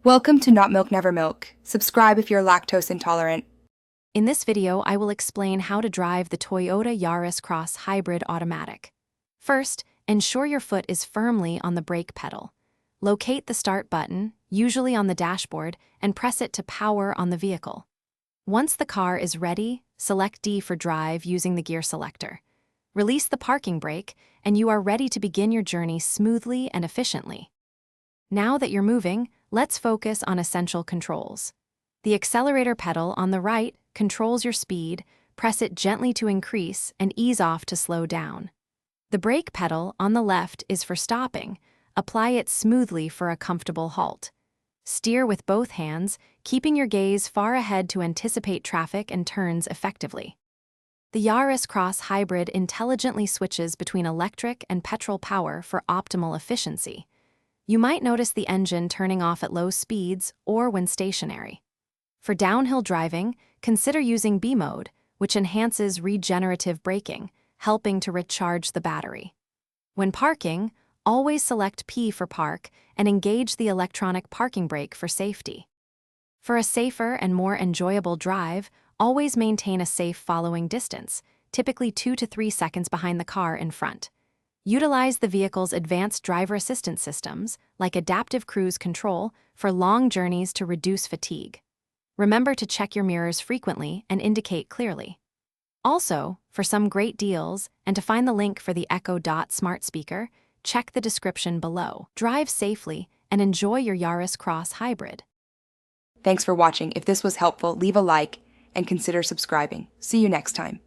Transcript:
Welcome to Not Milk Never Milk. Subscribe if you're lactose intolerant. In this video, I will explain how to drive the Toyota Yaris Cross Hybrid Automatic. First, ensure your foot is firmly on the brake pedal. Locate the start button, usually on the dashboard, and press it to power on the vehicle. Once the car is ready, select D for drive using the gear selector. Release the parking brake, and you are ready to begin your journey smoothly and efficiently. Now that you're moving, let's focus on essential controls. The accelerator pedal on the right controls your speed. Press it gently to increase and ease off to slow down. The brake pedal on the left is for stopping. Apply it smoothly for a comfortable halt. Steer with both hands, keeping your gaze far ahead to anticipate traffic and turns effectively. The Yaris Cross Hybrid intelligently switches between electric and petrol power for optimal efficiency. You might notice the engine turning off at low speeds or when stationary. For downhill driving, consider using B mode, which enhances regenerative braking, helping to recharge the battery. When parking, always select P for park and engage the electronic parking brake for safety. For a safer and more enjoyable drive, always maintain a safe following distance, typically 2 to 3 seconds behind the car in front. Utilize the vehicle's advanced driver assistance systems, like adaptive cruise control, for long journeys to reduce fatigue. Remember to check your mirrors frequently and indicate clearly. Also, for some great deals and to find the link for the Echo Dot smart speaker, check the description below. Drive safely and enjoy your Yaris Cross Hybrid. Thanks for watching. If this was helpful, leave a like and consider subscribing. See you next time.